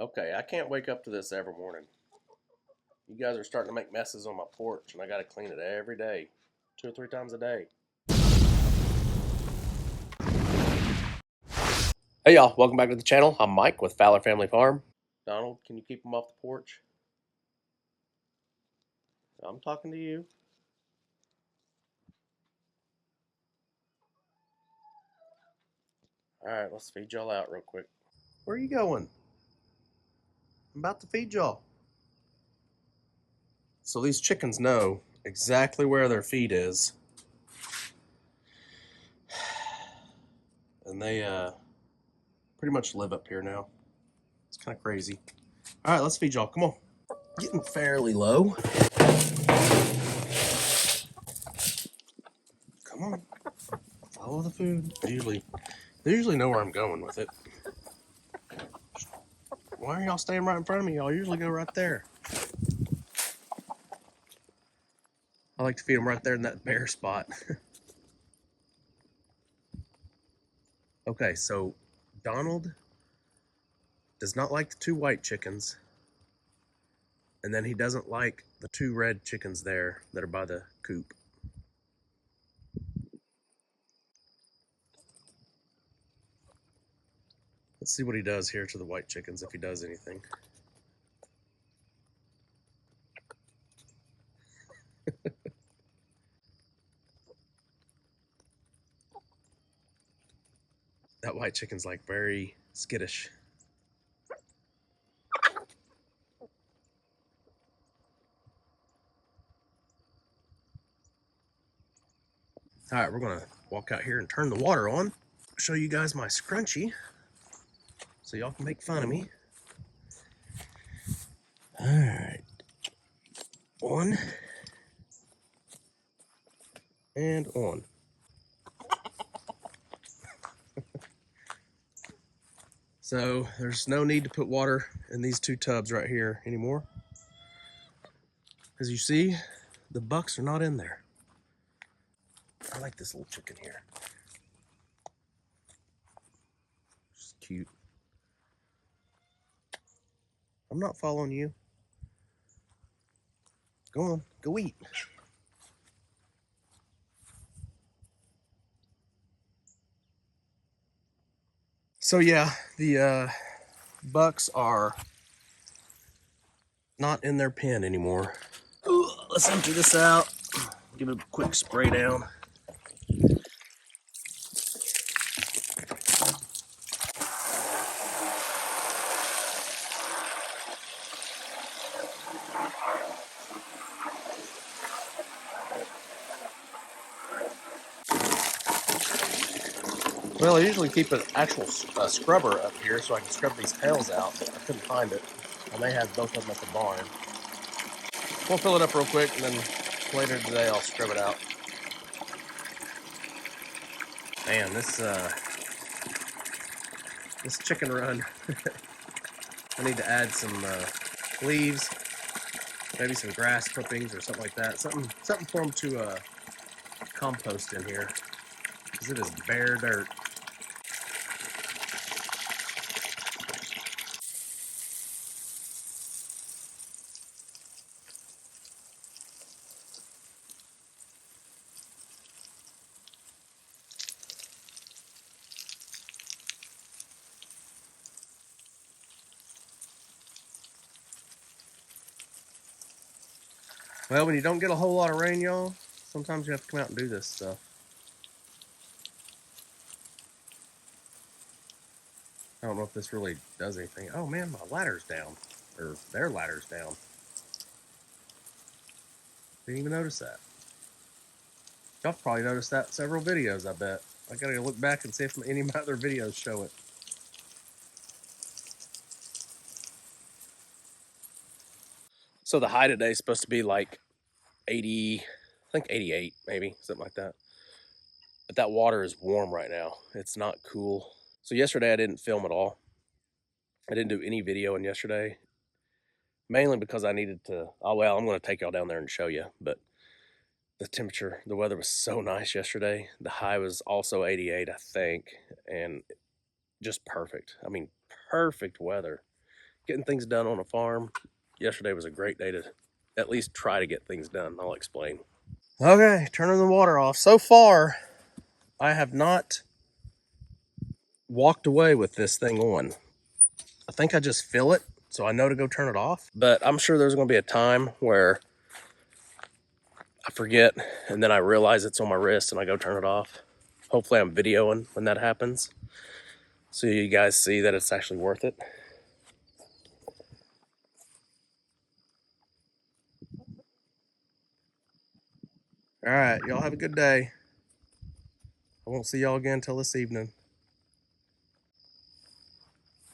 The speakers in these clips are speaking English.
Okay, I can't wake up to this every morning. You guys are starting to make messes on my porch, and I gotta clean it every day, 2 or 3 times a day. Hey y'all, welcome back to the channel. I'm Mike with Fowler Family Farm. Donald, can you keep them off the porch? I'm talking to you. Alright, let's feed y'all out real quick. Where are you going? I'm about to feed y'all. So these chickens know exactly where their feed is. And they pretty much live up here now. It's kind of crazy. Alright, let's feed y'all. Come on. Getting fairly low. Come on. Follow the food. They usually know where I'm going with it. Why are y'all staying right in front of me? Y'all usually go right there. I like to feed them right there in that bare spot. Okay, so Donald does not like the 2 white chickens. And then he doesn't like the 2 red chickens there that are by the coop. Let's see what he does here to the white chickens, if he does anything. That white chicken's like very skittish. All right, we're gonna walk out here and turn the water on. Show you guys my scrunchie so y'all can make fun of me. All right, 1 and on. So there's no need to put water in these 2 tubs right here anymore. As you see, the bucks are not in there. I like this little chicken here. She's cute. I'm not following you. Go on, go eat. So yeah, the bucks are not in their pen anymore. Ooh, let's empty this out. Give it a quick spray down. Well, I usually keep an actual scrubber up here so I can scrub these tails out, but I couldn't find it. I may have both of them at the barn. We'll fill it up real quick, and then later today I'll scrub it out. Man, this chicken run, I need to add some leaves, maybe some grass clippings or something like that. Something for them to compost in here, because it is bare dirt. Well, when you don't get a whole lot of rain, y'all, sometimes you have to come out and do this stuff. I don't know if this really does anything. Oh man, my ladder's down. Or their ladder's down. Didn't even notice that. Y'all probably noticed that in several videos, I bet. I gotta look back and see if any of my other videos show it. So the high today is supposed to be like 80, I think 88 maybe, something like that. But that water is warm right now. It's not cool. So yesterday I didn't film at all. I didn't do any videoing yesterday. Mainly because I needed to, oh well, I'm gonna take y'all down there and show you. But the weather was so nice yesterday. The high was also 88, I think, and just perfect. I mean, perfect weather. getting things done on a farm. Yesterday was a great day to at least try to get things done. I'll explain. Okay, turning the water off. So far, I have not walked away with this thing on. I think I just feel it, so I know to go turn it off. But I'm sure there's going to be a time where I forget, and then I realize it's on my wrist and I go turn it off. Hopefully I'm videoing when that happens, so you guys see that it's actually worth it. All right, y'all have a good day. I won't see y'all again until this evening.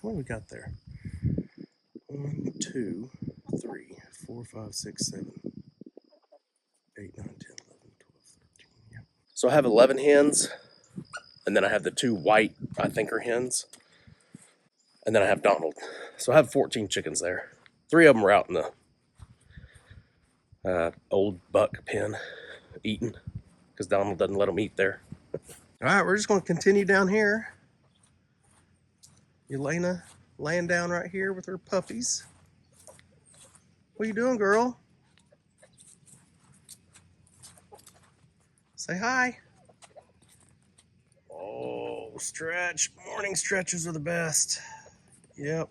What do we got there? 1, 2, 3, 4, 5, 6, 7, 8, 9, 10, 11, 12, 13. Yeah. So I have 11 hens, and then I have the 2 white, I think are hens, and then I have Donald. So I have 14 chickens there. 3 of them are out in the old buck pen eating, because Donald doesn't let them eat there. All right, we're just going to continue down here. Elena laying down right here with her puppies. What are you doing, girl? Say hi. Oh, stretch. Morning stretches are the best. Yep.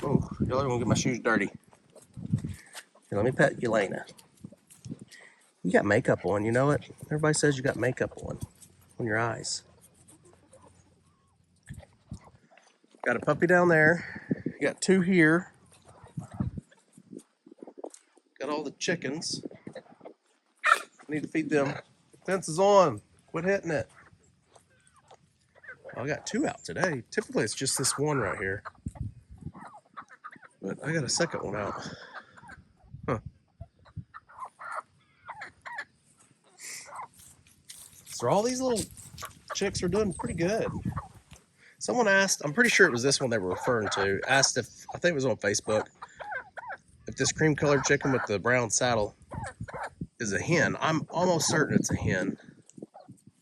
Oh, y'all are gonna get my shoes dirty. Here, let me pet Elena. You got makeup on, you know it? Everybody says you got makeup on your eyes. Got a puppy down there. You got 2 here. Got all the chickens. Need to feed them. Fence is on. Quit hitting it. Well, I got 2 out today. Typically it's just this one right here. But I got a second one out. Huh. So all these little chicks are doing pretty good. Someone asked, I'm pretty sure it was this one they were referring to, asked if, I think it was on Facebook, if this cream colored chicken with the brown saddle is a hen. I'm almost certain it's a hen,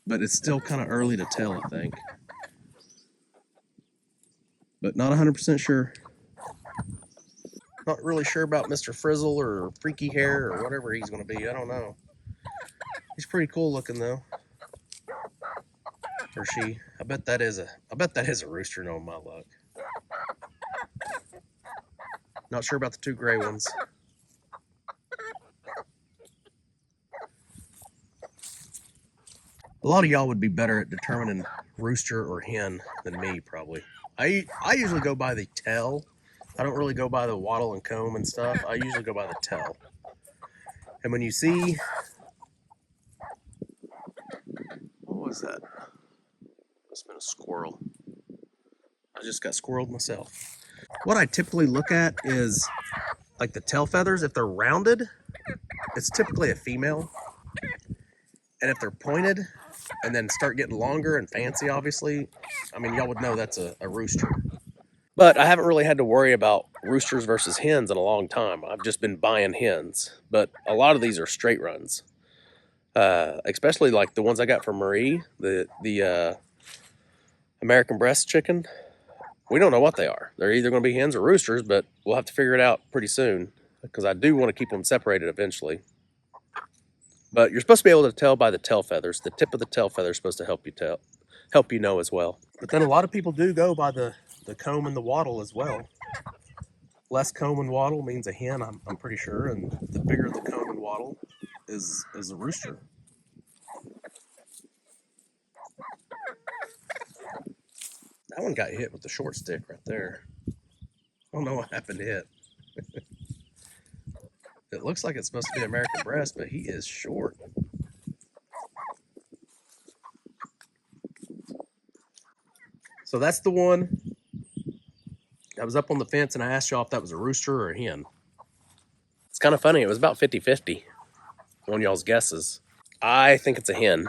but it's still kind of early to tell, I think. But not 100% sure. Not really sure about Mr. Frizzle or Freaky Hair or whatever he's going to be. I don't know. He's pretty cool looking though. Or she. I bet that is a rooster, knowing my luck. Not sure about the 2 gray ones. A lot of y'all would be better at determining rooster or hen than me, probably. I usually go by the tail. I don't really go by the wattle and comb and stuff. I usually go by the tail. And when you see, what was that? Must have been a squirrel. I just got squirreled myself. What I typically look at is like the tail feathers. If they're rounded, it's typically a female. And if they're pointed and then start getting longer and fancy, obviously, I mean, y'all would know that's a rooster. But I haven't really had to worry about roosters versus hens in a long time. I've just been buying hens. But a lot of these are straight runs. Especially like the ones I got from Marie, the American breast chicken. We don't know what they are. They're either going to be hens or roosters, but we'll have to figure it out pretty soon because I do want to keep them separated eventually. But you're supposed to be able to tell by the tail feathers. The tip of the tail feather is supposed to help you know as well. But then a lot of people do go by the comb and the wattle as well. Less comb and wattle means a hen, I'm pretty sure, and the bigger the comb and wattle is a rooster. That one got hit with the short stick right there. I don't know what happened to it. It looks like it's supposed to be American breast, but he is short. So that's the one that was up on the fence, and I asked y'all if that was a rooster or a hen. It's kind of funny. It was about 50-50 on y'all's guesses. I think it's a hen.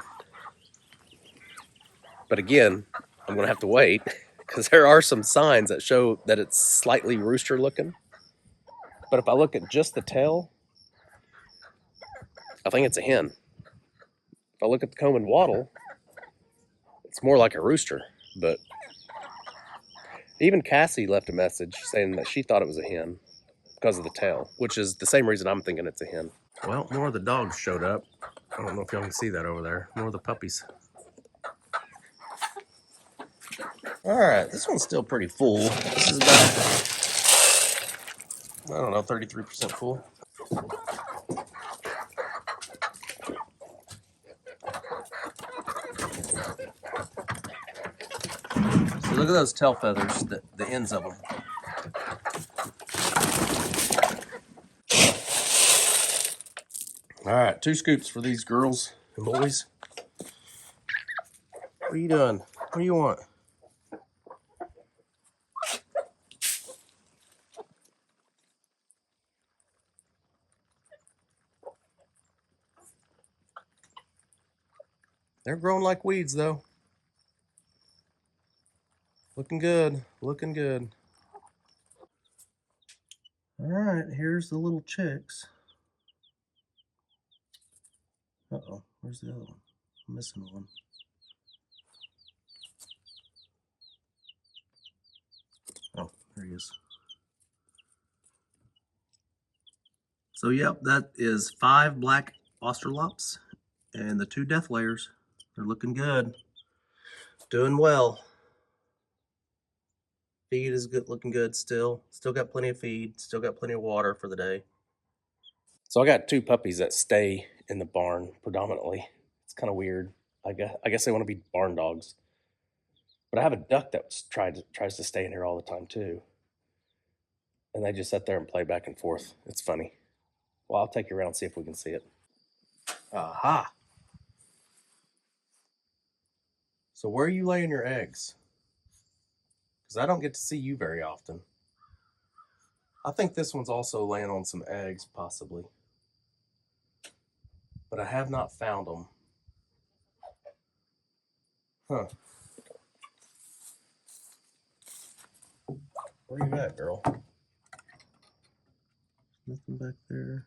But again, I'm going to have to wait because there are some signs that show that it's slightly rooster looking. But if I look at just the tail, I think it's a hen. If I look at the comb and wattle, it's more like a rooster. But Even Cassie left a message saying that she thought it was a hen because of the tail, which is the same reason I'm thinking it's a hen. Well, more of the dogs showed up. I don't know if y'all can see that over there. More of the puppies. All right, this one's still pretty full. This is about, I don't know, 33% full. So look at those tail feathers, the ends of them. All right, 2 scoops for these girls and boys. What are you doing? What do you want? They're growing like weeds, though. Looking good, looking good. All right, here's the little chicks. Uh-oh, where's the other one? I'm missing one. Oh, there he is. So, yep, that is 5 black Australops and the 2 death layers. They're looking good. Doing well. Feed is good, looking good still. Still got plenty of feed. Still got plenty of water for the day. So I got 2 puppies that stay in the barn predominantly. It's kind of weird. I guess they want to be barn dogs. But I have a duck that tries to stay in here all the time too. And they just sit there and play back and forth. It's funny. Well, I'll take you around and see if we can see it. Aha! So where are you laying your eggs? Because I don't get to see you very often. I think this one's also laying on some eggs, possibly. But I have not found them. Huh. Where you at, girl? Nothing back there.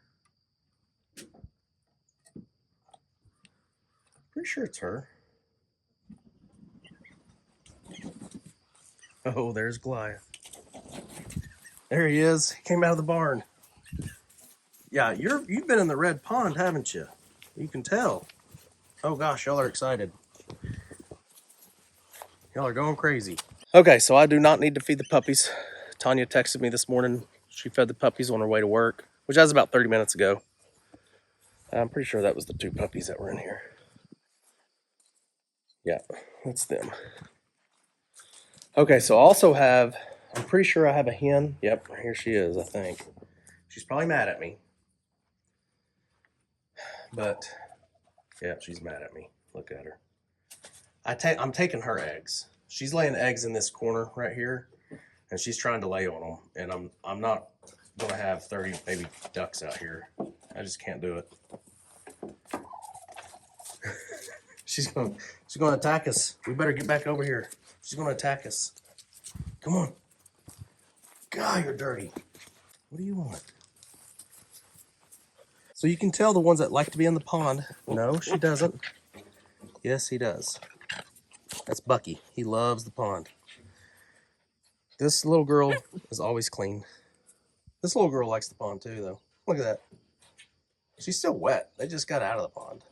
Pretty sure it's her. Oh, there's Goliath. There he is. He came out of the barn. Yeah, you've been in the red pond, haven't you? You can tell. Oh gosh, y'all are excited. Y'all are going crazy. Okay, so I do not need to feed the puppies. Tanya texted me this morning. She fed the puppies on her way to work, which was about 30 minutes ago. I'm pretty sure that was the 2 puppies that were in here. Yeah, that's them. Okay, so I also have, I'm pretty sure I have a hen. Yep, here she is, I think. She's probably mad at me. But, yeah, she's mad at me. Look at her. I'm taking her eggs. She's laying eggs in this corner right here, and she's trying to lay on them. And I'm not gonna have 30 baby ducks out here. I just can't do it. She's gonna attack us. We better get back over here. She's gonna attack us. Come on. God, you're dirty. What do you want? So you can tell the ones that like to be in the pond. No, she doesn't. Yes, he does. That's Bucky. He loves the pond. This little girl is always clean. This little girl likes the pond too, though. Look at that. She's still wet. They just got out of the pond.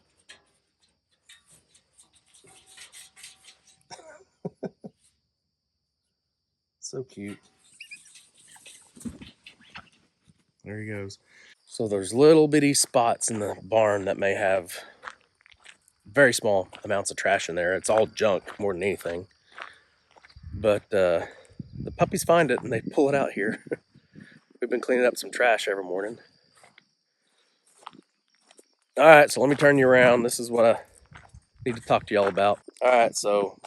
So cute. There he goes. So there's little bitty spots in the barn that may have very small amounts of trash in there. It's all junk more than anything. But the puppies find it and they pull it out here. We've been cleaning up some trash every morning. All right, so let me turn you around. This is what I need to talk to y'all about. All right, so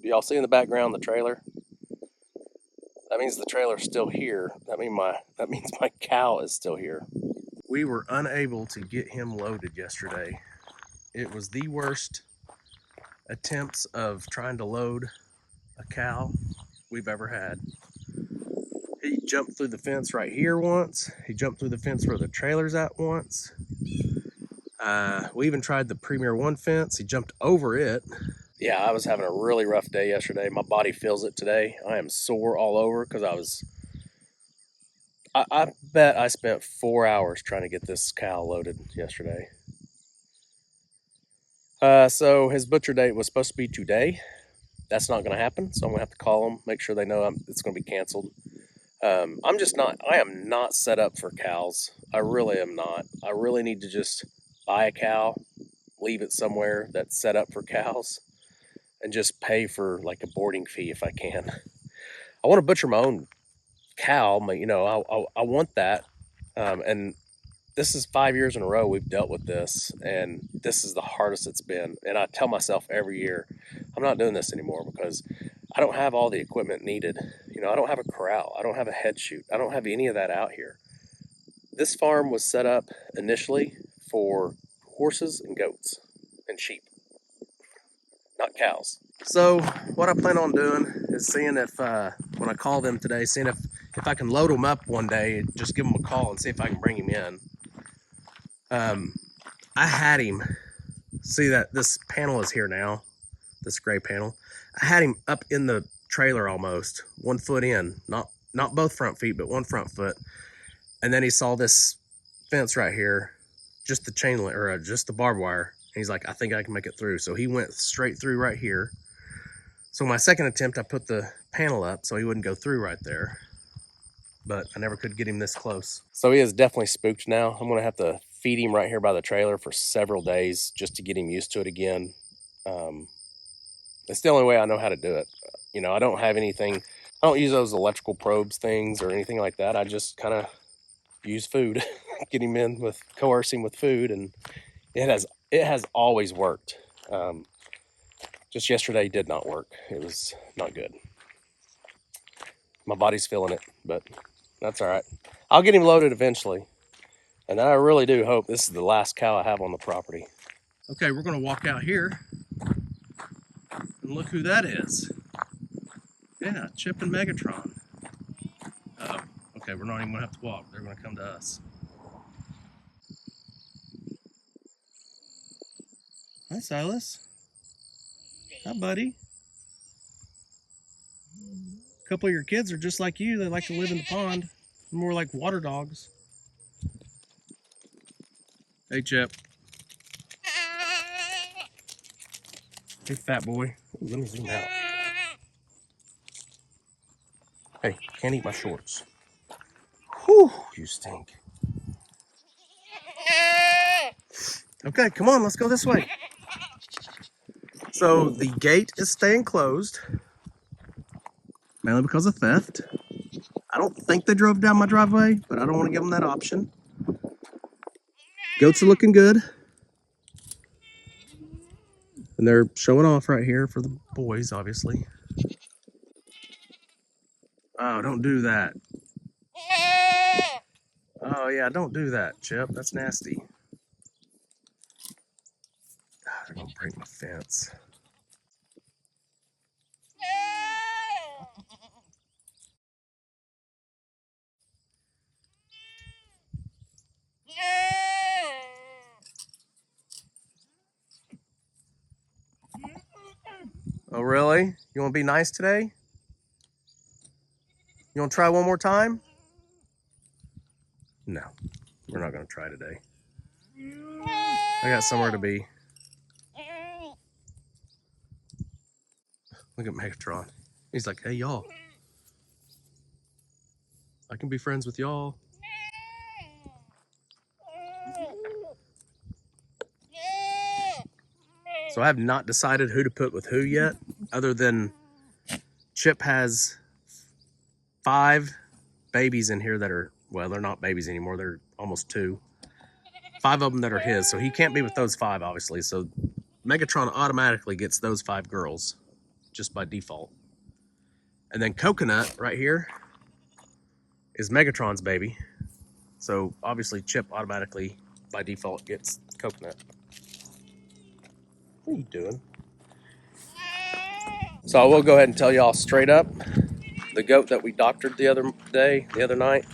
y'all see in the background the trailer? That means the trailer's still here. That means my cow is still here. We were unable to get him loaded yesterday. It was the worst attempts of trying to load a cow we've ever had. He jumped through the fence right here once. He jumped through the fence where the trailer's at once. We even tried the Premier One fence. He jumped over it. Yeah, I was having a really rough day yesterday. My body feels it today. I am sore all over because I bet I spent 4 hours trying to get this cow loaded yesterday. So his butcher date was supposed to be today. That's not going to happen. So I'm going to have to call them, make sure they know it's going to be canceled. I'm just not, I am not set up for cows. I really am not. I really need to just buy a cow, leave it somewhere that's set up for cows, and just pay for like a boarding fee if I can. I want to butcher my own cow, but I want that. And this is 5 years in a row we've dealt with this, and this is the hardest it's been. And I tell myself every year, I'm not doing this anymore because I don't have all the equipment needed. I don't have a corral, I don't have a head chute, I don't have any of that out here. This farm was set up initially for horses and goats and sheep, not cows. So what I plan on doing is seeing if when I call them today, seeing if I can load them up one day, just give them a call and see if I can bring him in. I had him, see that this panel is here now, this gray panel. I had him up in the trailer almost, 1 foot in, not both front feet, but one front foot. And then he saw this fence right here, just the chain link, or just the barbed wire. And he's like, I think I can make it through. So he went straight through right here. So my second attempt, I put the panel up so he wouldn't go through right there, but I never could get him this close. So he is definitely spooked now. I'm gonna have to feed him right here by the trailer for several days just to get him used to it again. It's the only way I know how to do it. I don't have anything, I don't use those electrical probes things or anything like that. I just kind of use food, get him in with, coerce him with food, and it has always worked. Just yesterday did not work. It was not good. My body's feeling it, but that's all right. I'll get him loaded eventually. And I really do hope this is the last cow I have on the property. Okay, we're gonna walk out here and look who that is. Yeah, Chip and Megatron. Okay, we're not even gonna have to walk. They're gonna come to us. Hi, Silas. Hi, buddy. A couple of your kids are just like you. They like to live in the pond. More like water dogs. Hey, Chip. Hey, fat boy. Ooh, let me zoom out. Hey, can't eat my shorts. Whew, you stink. Okay, come on, let's go this way. So the gate is staying closed, mainly because of theft. I don't think they drove down my driveway, but I don't want to give them that option. Goats are looking good. And they're showing off right here for the boys, obviously. Oh, don't do that. Oh, yeah, don't do that, Chip. That's nasty. God, they're going to break my fence. Oh, really? You want to be nice today? You want to try one more time? No, we're not going to try today. I got somewhere to be. Look at Megatron. He's like, hey, y'all. I can be friends with y'all. So I have not decided who to put with who yet, other than Chip has 5 babies in here that are, well, they're not babies anymore. They're almost 2. 5 of them that are his, so he can't be with those 5, obviously. So Megatron automatically gets those 5 girls just by default. And then Coconut right here is Megatron's baby. So obviously Chip automatically by default gets Coconut. What are you doing? So I will go ahead and tell y'all straight up, the goat that we doctored the other night,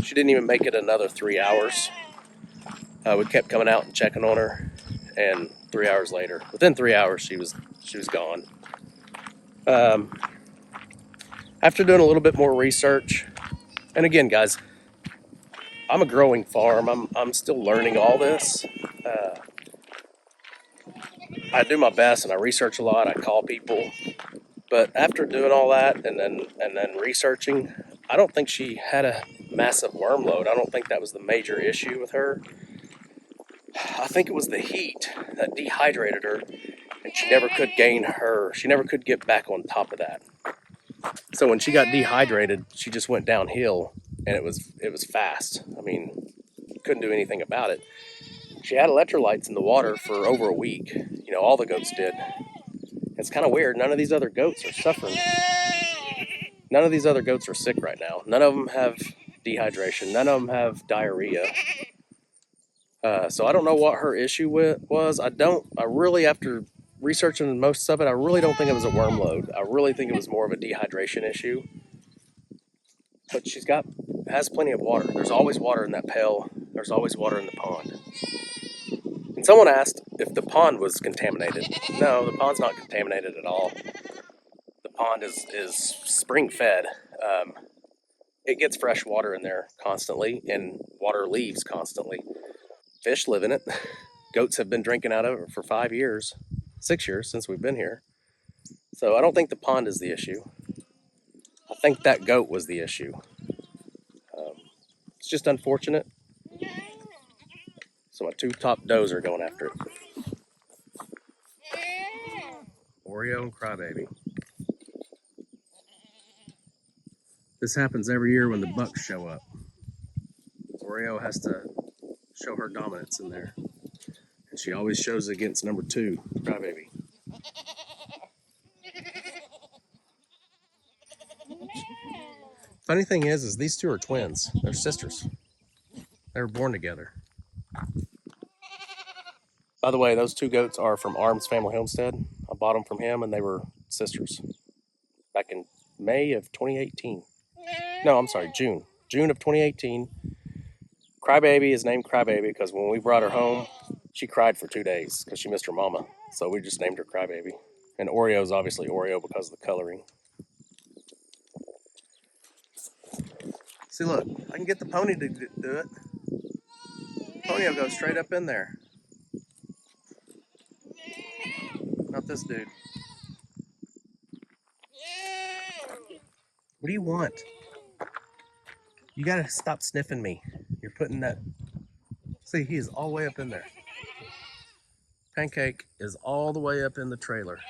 she didn't even make it another 3 hours. We kept coming out and checking on her, and 3 hours later, within 3 hours, she was she was gone. After doing a little bit more research, and again, guys, I'm a growing farm. I'm still learning all this. Uh, I do my best and I research a lot. I call people, but after doing all that and then researching, I don't think she had a massive worm load. I don't think that was the major issue with her. I think it was the heat that dehydrated her, and she never could she never could get back on top of that. So when she got dehydrated, she just went downhill, and it was fast. I mean, couldn't do anything about it. She had electrolytes in the water for over a week. You know, all the goats did. It's kind of weird. None of these other goats are suffering. None of these other goats are sick right now. None of them have dehydration. None of them have diarrhea. So I don't know what her issue was. I really, after researching most of it, I really don't think it was a worm load. I really think it was more of a dehydration issue. But has plenty of water. There's always water in that pail. There's always water in the pond. And someone asked if the pond was contaminated. No, the pond's not contaminated at all. The pond is spring fed. It gets fresh water in there constantly, and water leaves constantly. Fish live in it. Goats have been drinking out of it for 5 years, 6 years since we've been here. So I don't think the pond is the issue. I think that goat was the issue. It's just unfortunate. So my two top does are going after it. Oreo and Crybaby. This happens every year when the bucks show up. Oreo has to show her dominance in there. And she always shows against number 2, Crybaby. Funny thing is these two are twins. They're sisters. They were born together. By the way, those 2 goats are from Arms Family Homestead. I bought them from him, and they were sisters back in May of 2018. No, I'm sorry, June. June of 2018. Crybaby is named Crybaby because when we brought her home, she cried for 2 days because she missed her mama. So we just named her Crybaby. And Oreo is obviously Oreo because of the coloring. See, look, I can get the pony to do it. Pony will go straight up in there. Not this dude. What do you want? You gotta stop sniffing me. You're putting that... See, he is all the way up in there. Pancake is all the way up in the trailer.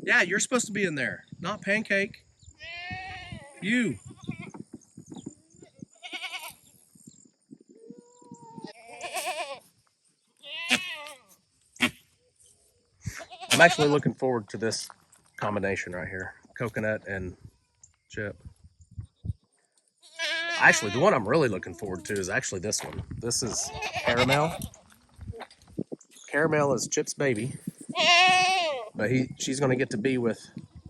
Yeah, you're supposed to be in there, not Pancake. You. I'm actually looking forward to this combination right here. Coconut and chip. Actually, the one I'm really looking forward to is actually this one. This is Caramel. Caramel is Chip's baby. But she's going to get to be with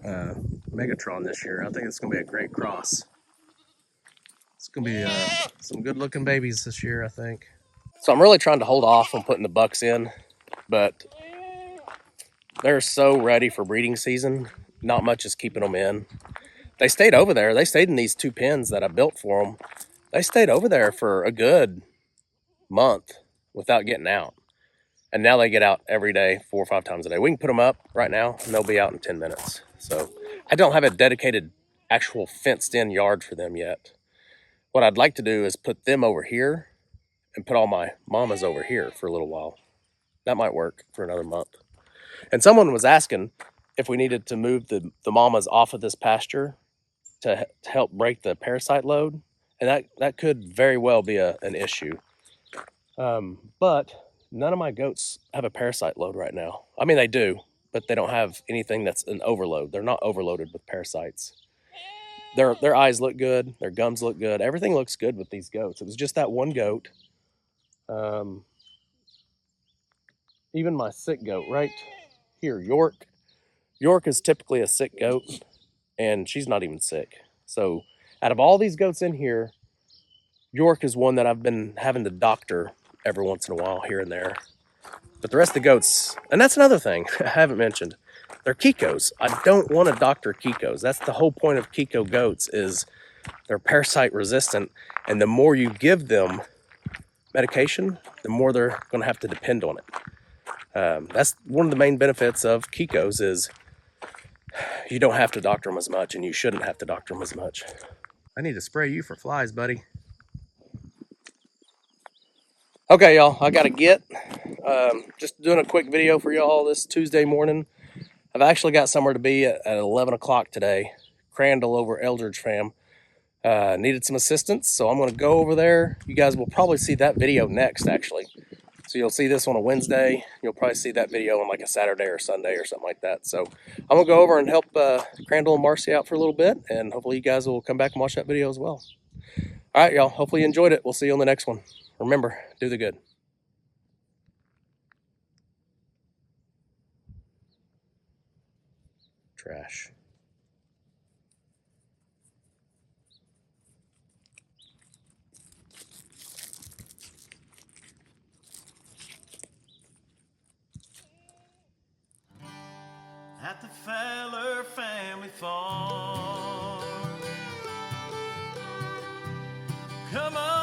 Megatron this year. I think it's going to be a great cross. It's going to be some good looking babies this year, I think. So I'm really trying to hold off on putting the bucks in, but they're so ready for breeding season. Not much is keeping them in. They stayed over there. They stayed in these 2 pens that I built for them. They stayed over there for a good month without getting out. And now they get out every day, 4 or 5 times a day. We can put them up right now, and they'll be out in 10 minutes. So I don't have a dedicated, actual fenced-in yard for them yet. What I'd like to do is put them over here and put all my mamas over here for a little while. That might work for another month. And someone was asking if we needed to move the mamas off of this pasture to help break the parasite load. And that could very well be an issue. But none of my goats have a parasite load right now. I mean, they do, but they don't have anything that's an overload. They're not overloaded with parasites. Their eyes look good. Their gums look good. Everything looks good with these goats. It was just that one goat. Even my sick goat right here, York. York is typically a sick goat, and she's not even sick. So Out of all these goats in here, York is one that I've been having to doctor every once in a while here and there. But the rest of the goats, and that's another thing I haven't mentioned, they're Kikos. I don't want to doctor Kikos. That's the whole point of Kiko goats, is they're parasite resistant, and the more you give them medication, the more they're going to have to depend on it. That's one of the main benefits of Kikos, is you don't have to doctor them as much, and you shouldn't have to doctor them as much. I need to spray you for flies, buddy. Okay, y'all, I gotta get. Just doing a quick video for y'all this Tuesday morning. I've actually got somewhere to be at 11 o'clock today. Crandall over Eldridge fam needed some assistance, so I'm going to go over there. You guys will probably see that video next, actually. So you'll see this on a Wednesday. You'll probably see that video on like a Saturday or Sunday or something like that. So I'm going to go over and help Crandall and Marcy out for a little bit, and hopefully you guys will come back and watch that video as well. All right, y'all. Hopefully you enjoyed it. We'll see you on the next one. Remember, do the good. Trash. At the Fowler family farm. Come on.